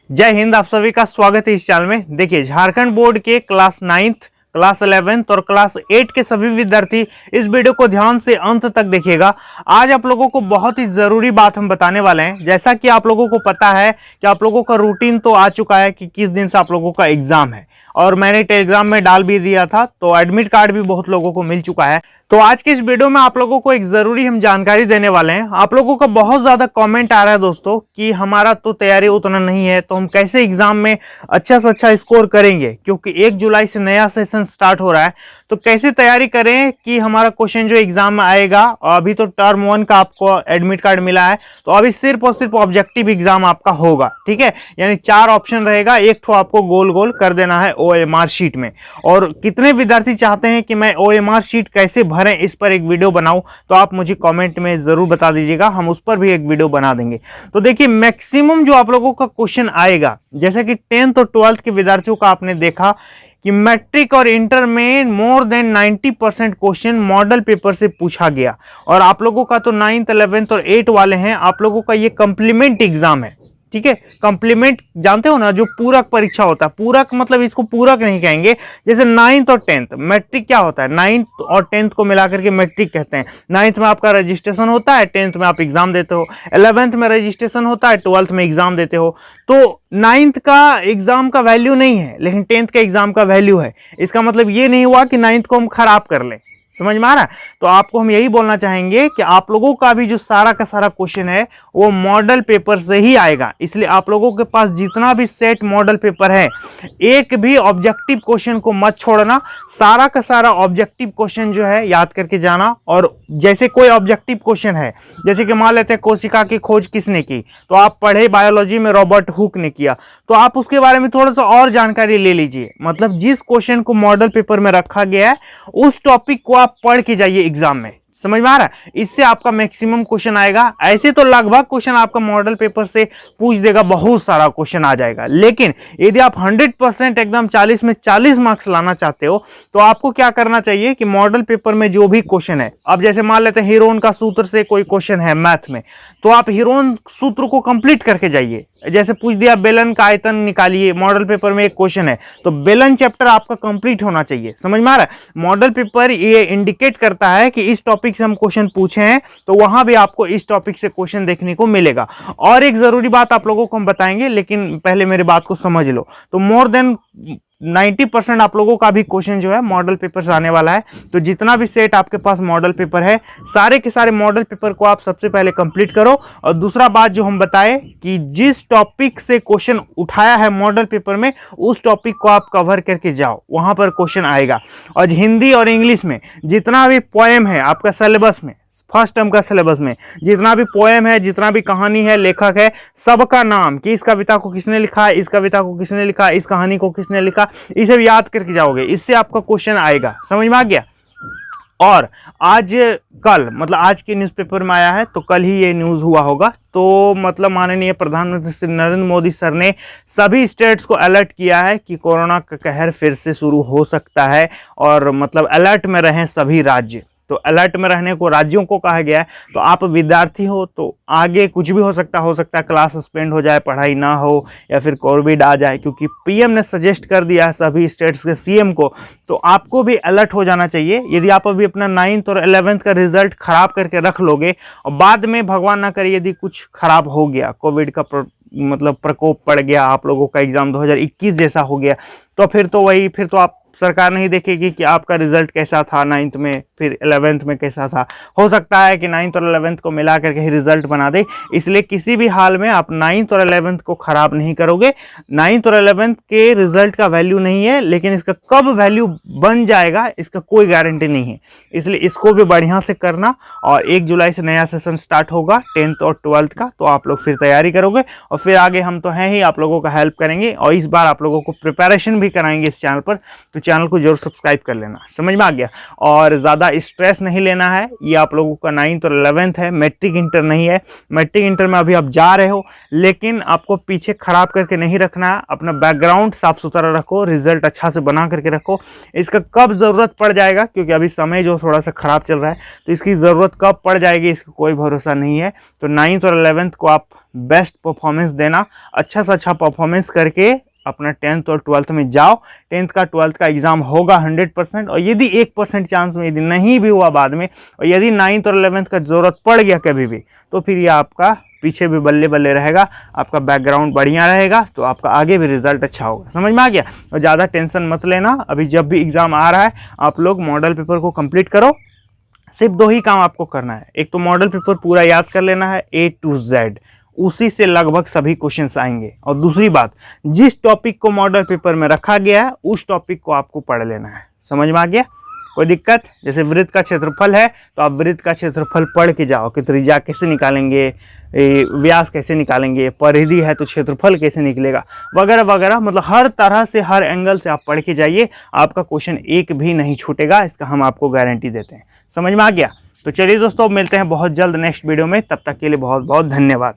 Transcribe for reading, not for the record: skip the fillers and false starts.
जय हिंद। आप सभी का स्वागत है इस चैनल में। देखिए, झारखंड बोर्ड के क्लास 9th, क्लास 11th और क्लास 8 के सभी विद्यार्थी इस वीडियो को ध्यान से अंत तक देखिएगा। आज आप लोगों को बहुत ही जरूरी बात हम बताने वाले हैं। जैसा कि आप लोगों को पता है कि आप लोगों का रूटीन तो आ चुका है कि किस दिन से आप लोगों का एग्जाम है, और मैंने टेलीग्राम में डाल भी दिया था, तो एडमिट कार्ड भी बहुत लोगों को मिल चुका है। तो आज के इस वीडियो में आप लोगों को एक जरूरी हम जानकारी देने वाले हैं। आप लोगों का बहुत ज्यादा कमेंट आ रहा है दोस्तों कि हमारा तो तैयारी उतना नहीं है, तो हम कैसे एग्जाम में अच्छा से अच्छा स्कोर करेंगे, क्योंकि 1 जुलाई से नया सेशन स्टार्ट हो रहा है। तो कैसे तैयारी करें कि हमारा क्वेश्चन जो एग्जाम में आएगा, अभी तो टर्म 1 का आपको एडमिट कार्ड मिला है, तो अभी सिर्फ और सिर्फ ऑब्जेक्टिव एग्जाम आपका होगा, ठीक है। यानी 4 ऑप्शन रहेगा, एक ठो आपको गोल गोल कर देना है OMR शीट में। और कितने विद्यार्थी चाहते हैं कि मैं OMR शीट कैसे भरें, इस पर एक वीडियो बनाऊं, तो आप मुझे कमेंट में जरूर बता दीजिएगा, हम उस पर भी एक वीडियो बना देंगे। तो देखिए, मैक्सिमम जो आप लोगों का क्वेश्चन आएगा, जैसे कि 10th और 12th के विद्यार्थियों का आपने देखा कि मैट्रिक और इंटर में more than 90% question model paper से पूछा गया। और आप लोगों का तो 9th, 11th और 8 वाले हैं, आप लोगों का ये कंप्लीमेंट एग्जाम है, ठीक है। कंप्लीमेंट जानते हो ना, जो पूरक परीक्षा होता है। पूरक मतलब इसको पूरक नहीं कहेंगे। जैसे 9th और 10th, मैट्रिक क्या होता है, 9th और 10th को मिलाकर के मैट्रिक कहते हैं। 9th में आपका रजिस्ट्रेशन होता है, 10th में आप एग्जाम देते हो, 11th में रजिस्ट्रेशन होता है, 12th में एग्जाम देते हो। तो 9th का एग्जाम का वैल्यू नहीं है, लेकिन 10th का एग्जाम का वैल्यू है। इसका मतलब ये नहीं हुआ कि 9th को हम खराब कर लें। समझ में आ रहा है? तो आपको हम यही बोलना चाहेंगे कि आप लोगों का भी जो सारा का सारा क्वेश्चन है वो मॉडल पेपर से ही आएगा। इसलिए आप लोगों के पास जितना भी सेट मॉडल पेपर है, एक भी ऑब्जेक्टिव क्वेश्चन को मत छोड़ना। सारा का सारा ऑब्जेक्टिव क्वेश्चन जो है याद करके जाना। और जैसे कोई ऑब्जेक्टिव क्वेश्चन है, जैसे कि मान लेते हैं कोशिका की खोज किसने की, तो आप पढ़े बायोलॉजी में रॉबर्ट हुक ने किया, तो आप उसके बारे में थोड़ा सा और जानकारी ले लीजिए। मतलब जिस क्वेश्चन को मॉडल पेपर में रखा गया है, उस टॉपिक को आप पढ़ के जाइए एग्जाम में। समझ में आ रहा है? इससे आपका मैक्सिमम क्वेश्चन आएगा। ऐसे तो लगभग क्वेश्चन आपका मॉडल पेपर से पूछ देगा, बहुत सारा क्वेश्चन आ जाएगा। लेकिन यदि आप 100% एकदम 40 में 40 मार्क्स लाना चाहते हो, तो आपको क्या करना चाहिए कि मॉडल पेपर में जो भी क्वेश्चन है, अब जैसे मान लेते हैं हीरोन का सूत्र से कोई क्वेश्चन है मैथ में, तो आप हीरोन सूत्र को कंप्लीट करके जाइए। जैसे पूछ दिया बेलन का आयतन निकालिए, मॉडल पेपर में एक क्वेश्चन है, तो बेलन चैप्टर आपका कंप्लीट होना चाहिए। समझ में आ रहा है? मॉडल पेपर ये इंडिकेट करता है कि इस टॉपिक से हम क्वेश्चन पूछे हैं, तो वहां भी आपको इस टॉपिक से क्वेश्चन देखने को मिलेगा। और एक जरूरी बात आप लोगों को हम बताएंगे, लेकिन पहले मेरी बात को समझ लो। तो मोर देन 90% आप लोगों का भी क्वेश्चन जो है मॉडल पेपर से आने वाला है। तो जितना भी सेट आपके पास मॉडल पेपर है, सारे के सारे मॉडल पेपर को आप सबसे पहले कंप्लीट करो। और दूसरा बात जो हम बताए कि जिस टॉपिक से क्वेश्चन उठाया है मॉडल पेपर में, उस टॉपिक को आप कवर करके जाओ, वहां पर क्वेश्चन आएगा। और हिंदी और इंग्लिश में जितना भी पोएम है आपका सिलेबस में, फर्स्ट टर्म का सिलेबस में जितना भी पोएम है, जितना भी कहानी है, लेखक है, सबका नाम कि इस कविता को किसने लिखा है, इस कविता को किसने लिखा, इस कहानी को किसने लिखा, इसे याद करके जाओगे। इससे आपका क्वेश्चन आएगा। समझ में आ गया? और आज कल, मतलब आज के न्यूज़पेपर में आया है, तो कल ही ये न्यूज़ हुआ होगा। तो मतलब माननीय प्रधानमंत्री श्री नरेंद्र मोदी सर ने सभी स्टेट्स को अलर्ट किया है कि कोरोना का कहर फिर से शुरू हो सकता है, और मतलब अलर्ट में रहें सभी राज्य। तो अलर्ट में रहने को राज्यों को कहा गया है। तो आप विद्यार्थी हो तो आगे कुछ भी हो सकता है क्लास सस्पेंड हो जाए, पढ़ाई ना हो, या फिर कोविड आ जाए, क्योंकि पीएम ने सजेस्ट कर दिया है सभी स्टेट्स के सीएम को। तो आपको भी अलर्ट हो जाना चाहिए। यदि आप अभी अपना 9th और 11th का रिजल्ट खराब करके रख लोगे, और बाद में भगवान ना करे यदि कुछ खराब हो गया, कोविड का मतलब प्रकोप पड़ गया, आप लोगों का एग्जाम 2021 जैसा हो गया, तो फिर तो आप सरकार नहीं देखेगी कि आपका रिजल्ट कैसा था 9th में, फिर 11th में कैसा था। हो सकता है कि 9th और 11th को मिला करके ही रिजल्ट बना दे। इसलिए किसी भी हाल में आप 9th और 11th को खराब नहीं करोगे। 9th और 11th के रिजल्ट का वैल्यू नहीं है, लेकिन इसका कब वैल्यू बन जाएगा इसका कोई गारंटी नहीं है। इसलिए इसको भी बढ़िया से करना। और 1 जुलाई से नया सेशन स्टार्ट होगा 10th और 12th का, तो आप लोग फिर तैयारी करोगे, और फिर आगे हम तो हैं ही, आप लोगों का हेल्प करेंगे। और इस बार आप लोगों को प्रिपरेशन भी कराएंगे इस चैनल पर, तो चैनल को जरूर सब्सक्राइब कर लेना। समझ में आ गया? और ज़्यादा स्ट्रेस नहीं लेना है। ये आप लोगों का 9th और 11th है, मैट्रिक इंटर नहीं है। मैट्रिक इंटर में अभी आप जा रहे हो, लेकिन आपको पीछे खराब करके नहीं रखना है। अपना बैकग्राउंड साफ सुथरा रखो, रिजल्ट अच्छा से बना करके रखो। इसका कब ज़रूरत पड़ जाएगा, क्योंकि अभी समय जो थोड़ा सा खराब चल रहा है, तो इसकी ज़रूरत कब पड़ जाएगी इसका कोई भरोसा नहीं है। तो 9th और 11th को आप बेस्ट परफॉर्मेंस देना, अच्छा से अच्छा परफॉर्मेंस करके अपना 10th और 12th में जाओ। 10th का 12th का एग्जाम होगा 100%, और यदि 1% चांस में यदि नहीं भी हुआ बाद में, और यदि 9th और 11th का जरूरत पड़ गया कभी भी, तो फिर ये आपका पीछे भी बल्ले बल्ले रहेगा, आपका बैकग्राउंड बढ़िया रहेगा, तो आपका आगे भी रिजल्ट अच्छा होगा। समझ में आ गया? और ज़्यादा टेंशन मत लेना, अभी जब भी एग्जाम आ रहा है आप लोग मॉडल पेपर को कंप्लीट करो। सिर्फ 2 ही काम आपको करना है, एक तो मॉडल पेपर पूरा याद कर लेना है A to Z, उसी से लगभग सभी क्वेश्चंस आएंगे। और दूसरी बात, जिस टॉपिक को मॉडल पेपर में रखा गया है उस टॉपिक को आपको पढ़ लेना है। समझ में आ गया? कोई दिक्कत? जैसे वृत्त का क्षेत्रफल है तो आप वृत्त का क्षेत्रफल पढ़ के जाओ कि त्रिज्या कैसे निकालेंगे, व्यास कैसे निकालेंगे, परिधि है तो क्षेत्रफल कैसे निकलेगा, वगैरह वगैरह। मतलब हर तरह से, हर एंगल से आप पढ़ के जाइए, आपका क्वेश्चन एक भी नहीं छूटेगा, इसका हम आपको गारंटी देते हैं। समझ में आ गया? तो चलिए दोस्तों, मिलते हैं बहुत जल्द नेक्स्ट वीडियो में, तब तक के लिए बहुत बहुत धन्यवाद।